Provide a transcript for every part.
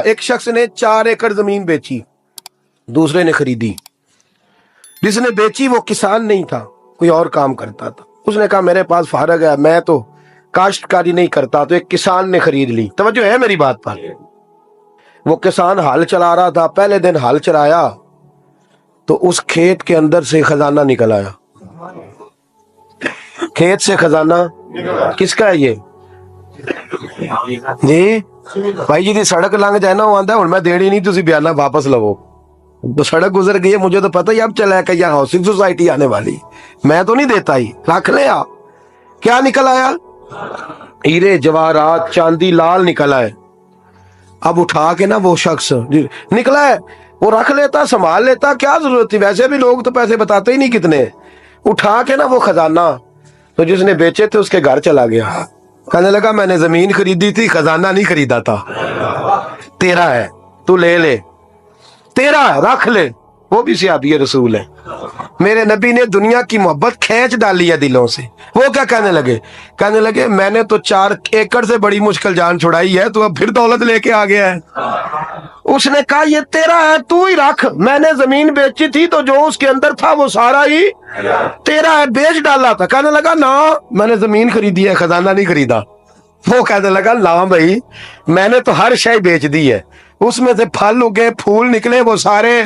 ایک شخص نے 4 ایکڑ زمین بیچی، دوسرے نے خریدی۔ جس نے بیچی وہ کسان نہیں تھا، کوئی اور کام کرتا تھا۔ اس نے کہا میرے پاس فارغ ہے، میں تو کاشتکاری نہیں کرتا، تو ایک کسان نے خرید لی۔ توجہ ہے میری بات پر؟ وہ کسان ہل چلا رہا تھا، پہلے دن ہل چلایا تو اس کھیت کے اندر سے خزانہ نکل آیا۔ کھیت سے خزانہ کس کا ہے یہ؟ جی بھائی جی دی سڑک لنگ جائے نا، وہ آندا ہے ہن میں دیڑی نہیں، تسی بیانہ واپس لو۔ تو سڑک گزر گئی ہے، مجھے تو پتہ ہی اب چلا ہے کہ یہاں ہاؤسنگ سوسائٹی آنے والی، میں تو نہیں دیتا ہی، رکھ لے آپ۔ کیا نکل آیا؟ ہیرے جواہرات چاندی لال نکل آئے۔ اب اٹھا کے نا وہ شخص نکلا ہے، وہ رکھ لیتا، سنبھال لیتا، کیا ضرورت تھی؟ ویسے بھی لوگ تو پیسے بتاتے ہی نہیں کتنے۔ اٹھا کے نا وہ خزانہ تو جس نے بیچے تھے اس کے گھر چلا گیا، کہنے لگا میں نے زمین خریدی تھی، خزانہ نہیں خریدا تھا، تیرا ہے، تو لے لے، تیرا ہے، رکھ لے۔ وہ بھی صحابی رسول ہے، میرے نبی نے دنیا کی محبت کھینچ ڈالی ہے دلوں سے۔ وہ کیا کہنے لگے؟ کہنے لگے میں نے تو 4 ایکڑ سے بڑی مشکل جان چھڑائی ہے، تو اب پھر دولت لے کے آ گیا ہے۔ اس نے کہا یہ تیرا ہے، تو ہی رکھ، میں نے زمین بیچی تھی تو جو اس کے اندر تھا وہ سارا ہی تیرا ہے، بیچ ڈالا تھا۔ کہنے لگا نا میں نے زمین خریدی ہے، خزانہ نہیں خریدا۔ وہ کہنے لگا نا بھائی میں نے تو ہر شے بیچ دی ہے، اس میں سے پھل اگے، پھول نکلے، وہ سارے۔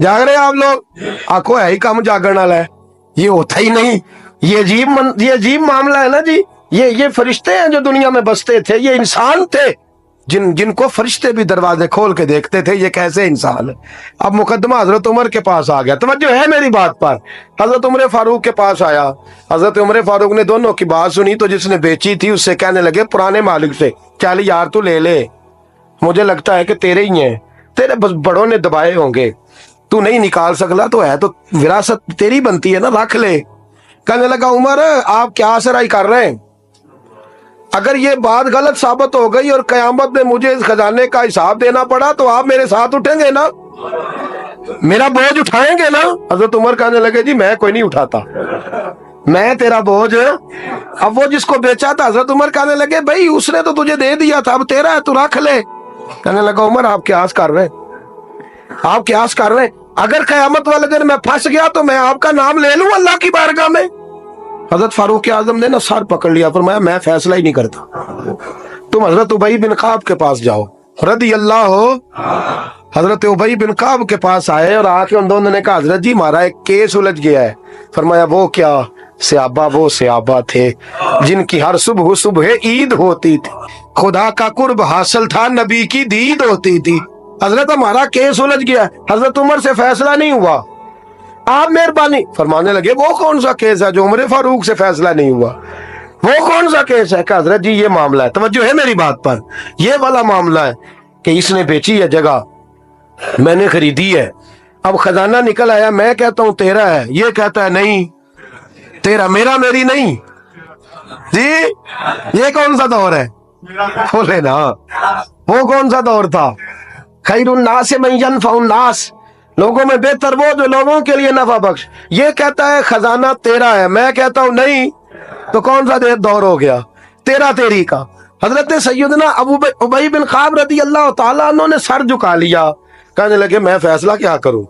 جاگ رہے آپ لوگ؟ آنکھوں ہے ہی کم جاگن والا ہے، یہ ہوتا ہی نہیں۔ یہ عجیب معاملہ ہے نا جی۔ یہ فرشتے ہیں جو دنیا میں بستے تھے، یہ انسان تھے جن کو فرشتے بھی دروازے کھول کے دیکھتے تھے، یہ کیسے انسان ہے۔ اب مقدمہ حضرت عمر کے پاس آ گیا، توجہ ہے میری بات پر؟ حضرت عمر فاروق کے پاس آیا، حضرت عمر فاروق نے دونوں کی بات سنی تو جس نے بیچی تھی اس سے کہنے لگے پرانے مالک سے، چل یار تو لے لے، مجھے لگتا ہے کہ تیرے ہی ہیں، تیرے بس بڑوں نے دبائے ہوں گے، تو نہیں نکال سکتا، تو ہے تو وراثت تیری بنتی ہے نا، رکھ لے۔ کہنے لگا عمر آپ کیا سرائی کر رہے ہیں؟ اگر یہ بات غلط ثابت ہو گئی اور قیامت میں مجھے اس خزانے کا حساب دینا پڑا تو آپ میرے ساتھ اٹھیں گے نا، میرا بوجھ اٹھائیں گے نا؟ حضرت عمر کہنے لگے جی میں کوئی نہیں اٹھاتا، میں تیرا بوجھ۔ اب وہ جس کو بیچا تھا حضرت عمر کہنے لگے بھائی اس نے تو تجھے دے دیا تھا، اب تیرا ہے، تو رکھ لے۔ کہنے لگا عمر آپ قیاس کر رہے ہیں، آپ قیاس کر رہے ہیں، اگر قیامت والے دن میں پھنس گیا تو میں آپ کا نام لے لوں اللہ کی بارگاہ میں؟ حضرت فاروق اعظم نے نا سر پکڑ لیا، فرمایا میں فیصلہ ہی نہیں کرتا، تم حضرت ابی بن کعب کے پاس جاؤ رضی اللہ ہو۔ حضرت ابی بن کعب کے پاس آئے اور آ کے ان دونوں نے کہا حضرت جی ہمارا ایک کیس الجھ گیا ہے۔ فرمایا وہ کیا؟ وہ صحابہ تھے جن کی ہر صبح صبح عید ہوتی تھی، خدا کا قرب حاصل تھا، نبی کی دید ہوتی تھی۔ حضرت ہمارا کیس الجھ گیا، حضرت عمر سے فیصلہ نہیں ہوا، آپ مہربانی فرمانے لگے وہ کون سا کیس ہے جو عمر فاروق سے فیصلہ نہیں ہوا؟ وہ کون سا کیس ہے؟ کہ حضرت جی یہ معاملہ ہے، توجہ ہے میری بات پر، یہ والا معاملہ ہے کہ اس نے بیچی ہے جگہ، میں نے خریدی ہے، اب خزانہ نکل آیا، میں کہتا ہوں تیرا ہے، یہ کہتا ہے نہیں تیرا، میرا میری نہیں۔ جی یہ کون سا دور ہے؟ بولے نا وہ کون سا دور تھا؟ خیر الناس من ینفع الناس، لوگوں میں بہتر وہ جو لوگوں کے لیے نفع بخش۔ یہ کہتا ہے خزانہ تیرا ہے، میں کہتا ہوں نہیں، تو کون سا دور ہو گیا؟ تیرا تیری کا۔ حضرت سیدنا ابی بن کعب رضی اللہ تعالیٰ عنہ نے سر جھکا لیا، کہنے لگے میں فیصلہ کیا کروں،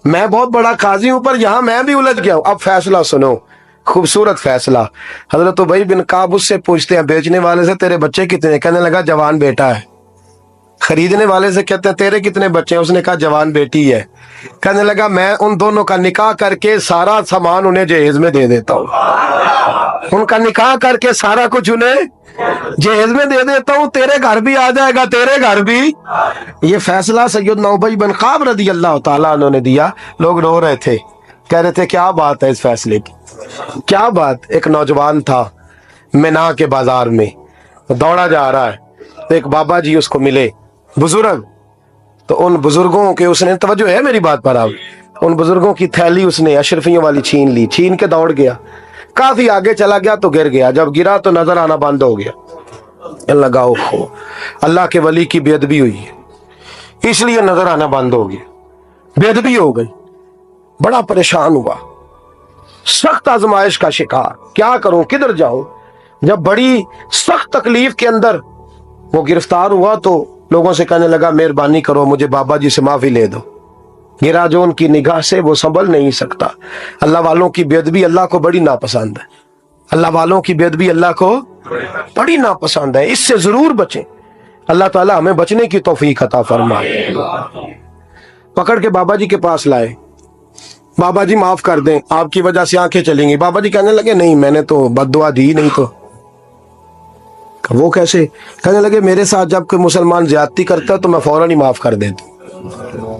میں بہت بڑا قاضی ہوں پر یہاں میں بھی الجھ گیا ہوں، اب فیصلہ سنو، خوبصورت فیصلہ۔ حضرت ابی بن کعب اس سے پوچھتے ہیں بیچنے والے سے تیرے بچے کتنے؟ کہنے لگا جوان بیٹا ہے۔ خریدنے والے سے کہتے ہیں تیرے کتنے بچے ہیں؟ اس نے کہا جوان بیٹی ہے۔ کہنے لگا میں ان دونوں کا نکاح کر کے سارا سامان انہیں جہیز میں دے دیتا ہوں، ان کا نکاح کر کے سارا کچھ انہیں جہیز میں دے دیتا ہوں، تیرے گھر بھی آ جائے گا، تیرے گھر بھی۔ یہ فیصلہ سیدنا ابی بن کعب رضی اللہ تعالیٰ عنہ نے دیا۔ لوگ رو رہے تھے، کہہ رہے تھے کیا بات ہے اس فیصلے کی، کیا بات۔ ایک نوجوان تھا مینا کے بازار میں، دوڑا جا رہا ہے، تو ایک بابا جی اس کو ملے، بزرگ، تو ان بزرگوں کے اس نے، توجہ ہے میری بات پر آپ، ان بزرگوں کی تھیلی اس نے اشرفیوں والی چھین لی، چھین کے دوڑ گیا، کافی آگے چلا گیا تو گر گیا، جب گرا تو نظر آنا بند ہو گیا، لگا اوہو اللہ کے ولی کی بے ادبی ہوئی ہے، اس لیے نظر آنا بند ہو گیا، بے ادبی ہو گئی، بڑا پریشان ہوا، سخت آزمائش کا شکار، کیا کروں کدھر جاؤں۔ جب بڑی سخت تکلیف کے اندر وہ گرفتار ہوا تو लोगों से कहने लगा मेहरबानी करो मुझे बाबा जी से माफी ले दो, गिरा जो उनकी निगाह से वो संभल नहीं सकता। अल्लाह वालों की बेअदबी अल्लाह को बड़ी नापसंद है, अल्लाह वालों की बेअदबी अल्लाह को बड़ी नापसंद है, इससे जरूर बचें। अल्लाह ताला हमें बचने की तौफीक अता फरमाए। पकड़ के बाबा जी के पास लाए, बाबा जी माफ कर दें, आपकी वजह से आंखें चलेंगी। बाबा जी कहने लगे नहीं मैंने तो बद्दुआ दी नहीं। तो वो कैसे? कहने लगे मेरे साथ जब कोई मुसलमान ज्यादती करता है तो मैं फौरन ही माफ कर देता हूं।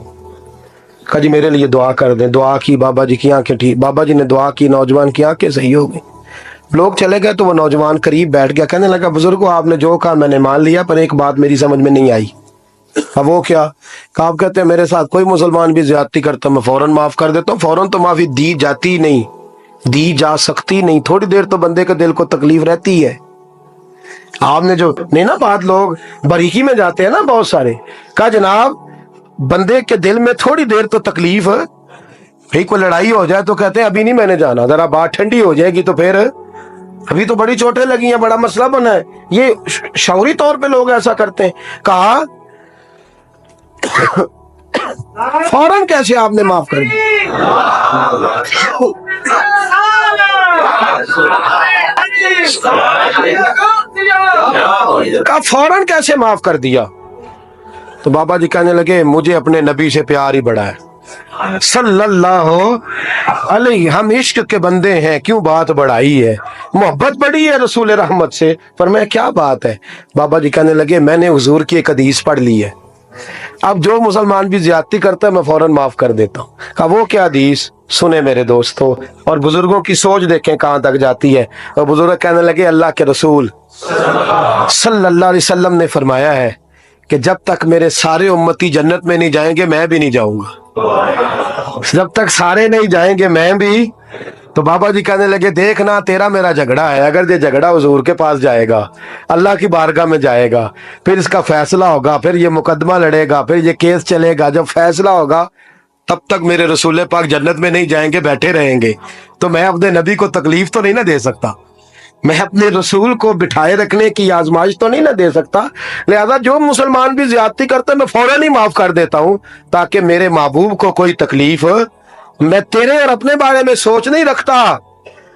कहा जी मेरे लिए दुआ कर दें। दुआ की, बाबा जी की आंखें ठीक, बाबा जी ने दुआ की, नौजवान की आंखें सही हो गई। लोग चले गए तो वो नौजवान करीब बैठ गया, कहने लगा बुजुर्गो आपने जो कहा मैंने मान लिया, पर एक बात मेरी समझ में नहीं आई। अब वो क्या? कहा आप कहते हैं मेरे साथ कोई मुसलमान भी ज्यादती करता मैं फौरन माफ कर देता हूँ। फौरन तो माफी दी जाती नहीं, दी जा सकती नहीं, थोड़ी देर तो बंदे के दिल को तकलीफ रहती है। आपने जो नहीं ना बात, लोग बारीकी में जाते हैं ना बहुत सारे। कहा जनाब बंदे के दिल में थोड़ी देर तो तकलीफ है, भाई कोई लड़ाई हो जाए तो कहते हैं अभी नहीं मैंने जाना, जरा बात ठंडी हो जाएगी तो फिर, अभी तो बड़ी चोटें लगी हैं, बड़ा मसला बना है। ये शौरी तौर पे लोग ऐसा करते हैं। कहा फौरन कैसे आपने माफ कर दिया? कहा फौरन कैसे माफ कर दिया? तो बाबा जी कहने लगे मुझे अपने नबी से प्यार ही बड़ा है सल्लल्लाहु अलैहि, हम इश्क के बंदे हैं, क्यों बात बढ़ाई है, मोहब्बत बड़ी है रसूल रहमत से। पर मैं क्या बात है? बाबा जी कहने लगे मैंने हुजूर की एक हदीस पढ़ ली है, अब जो मुसलमान भी ज्यादती करता है मैं फौरन माफ कर देता हूँ। कहा वो क्या हदीस? सुने मेरे दोस्तों, और बुजुर्गों की सोच देखें कहाँ तक जाती है। और बुजुर्ग कहने लगे अल्लाह के रसूल सल्लल्लाहु अलैहि वसल्लम ने फरमाया है कि जब तक मेरे सारे उम्मती जन्नत में नहीं जाएंगे मैं भी नहीं जाऊंगा, जब तक सारे नहीं जाएंगे मैं भी। तो बाबा जी कहने लगे देखना तेरा मेरा झगड़ा है, अगर ये झगड़ा हुजूर के पास जाएगा, अल्लाह की बारगाह में जाएगा, फिर इसका फैसला होगा, फिर ये मुकदमा लड़ेगा, फिर ये केस चलेगा, जब फैसला होगा तब तक मेरे रसूल पाक जन्नत में नहीं जाएंगे, बैठे रहेंगे। तो मैं अपने नबी को तकलीफ तो नहीं ना दे सकता, मैं अपने रसूल को बिठाए रखने की आजमाइश तो नहीं ना दे सकता। लिहाजा जो मुसलमान भी ज्यादती करता है मैं फौरन ही माफ कर देता हूं, ताकि मेरे महबूब को कोई तकलीफ, मैं तेरे और अपने बारे में सोच नहीं रखता,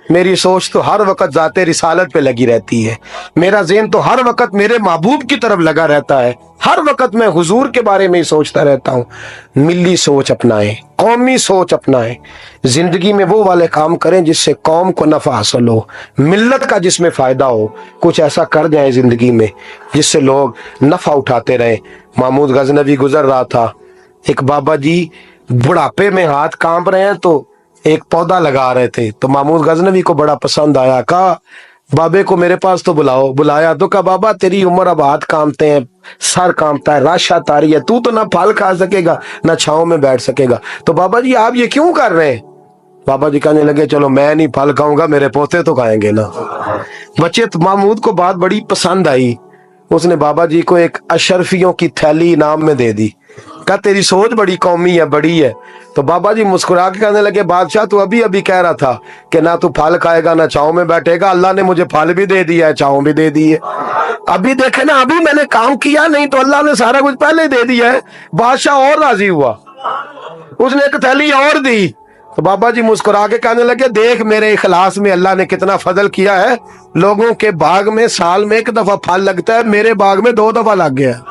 मेरी सोच तो हर वक्त जाते रिसालत पे लगी रहती है, मेरा ज़हन तो हर वक्त मेरे महबूब की तरफ लगा रहता है, हर वक्त मैं हुजूर के बारे में ही सोचता रहता हूँ। मिली सोच अपनाएं, कौमी सोच अपनाएं, जिंदगी में वो वाले काम करें जिससे कौम को नफा हासिल हो, मिल्लत का जिसमें फायदा हो, कुछ ऐसा कर जाए जिंदगी में जिससे लोग नफा उठाते रहे। महमूद गजनवी गुजर रहा था, एक बाबा जी बुढ़ापे में हाथ कांप रहे हैं तो एक पौधा लगा रहे थे, तो महमूद गजनवी को बड़ा पसंद आया। कहा बाबे को मेरे पास तो बुलाओ। बुलाया तो कहा बाबा तेरी उम्र अब हाथ कांपते हैं, सर कांपता है, राशा तारी है, तू तो ना फल खा सकेगा ना छांव में बैठ सकेगा, तो बाबा जी आप ये क्यों कर रहे हैं? बाबा जी कहने लगे चलो मैं नहीं फल खाऊंगा, मेरे पोते तो खाएंगे ना। बच्चे तो महमूद को बात बड़ी पसंद आई, उसने बाबा जी को एक अशरफियों की थैली इनाम में दे दी। कहा तेरी सोच बड़ी कौमी है, बड़ी है। तो बाबा जी मुस्कुरा के कहने लगे बादशाह तू अभी अभी कह रहा था कि ना तू फल खाएगा ना छांव में बैठेगा, अल्लाह ने मुझे फल भी दे दिया है, छांव भी दे दी है। अभी देखे ना, अभी मैंने काम किया नहीं तो अल्लाह ने सारा कुछ पहले दे दिया है। बादशाह और राजी हुआ, उसने एक थैली और दी। तो बाबा जी मुस्कुरा के कहने लगे देख मेरे इखलास में अल्लाह ने कितना फजल किया है, लोगों के बाग में साल में एक दफा फल लगता है, मेरे बाग में 2 दफा लग गया।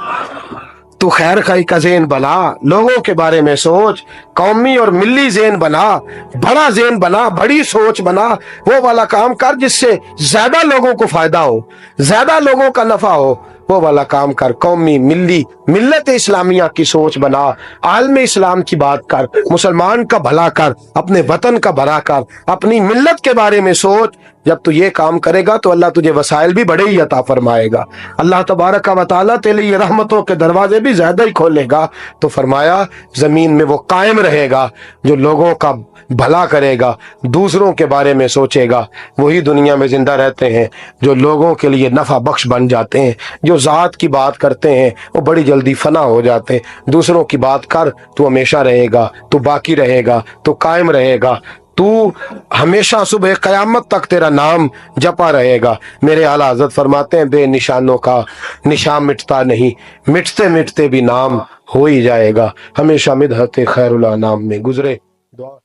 तू खैर खाई का ज़हन बना, लोगों के बारे में सोच, कौमी और मिली ज़हन बना, बड़ा ज़हन बना, बड़ी सोच बना, वो वाला काम कर जिससे ज्यादा लोगों को फायदा हो, ज्यादा लोगों का नफा हो, वो वाला काम कर। कौमी मिली मिल्लत इस्लामिया की सोच बना, आलम इस्लाम की बात कर, मुसलमान का भला कर, अपने वतन का भला कर, अपनी मिल्लत के बारे में सोच। जब तू ये काम करेगा तो अल्लाह तुझे वसाइल भी बड़े ही अता फरमाएगा, अल्लाह तबारक व तआला तेरे लिए रहमतों के दरवाजे भी ज्यादा ही खोलेगा। तो फरमाया जमीन में वो कायम रहेगा जो लोगों का भला करेगा, दूसरों के बारे में सोचेगा, वही दुनिया में जिंदा रहते हैं जो लोगों के लिए नफा बख्श बन जाते हैं। जो जात की बात करते हैं वो बड़ी जल्दी फना हो जाते हैं। दूसरों की बात कर, तू हमेशा रहेगा, तू बाकी रहेगा, तू कायम रहेगा। تو ہمیشہ صبح قیامت تک تیرا نام جپا رہے گا۔ میرے اعلیٰ حضرت فرماتے ہیں بے نشانوں کا نشان مٹتا نہیں، مٹتے مٹتے بھی نام ہو ہی جائے گا۔ ہمیشہ مدحت خیر الانام میں گزرے۔ دعا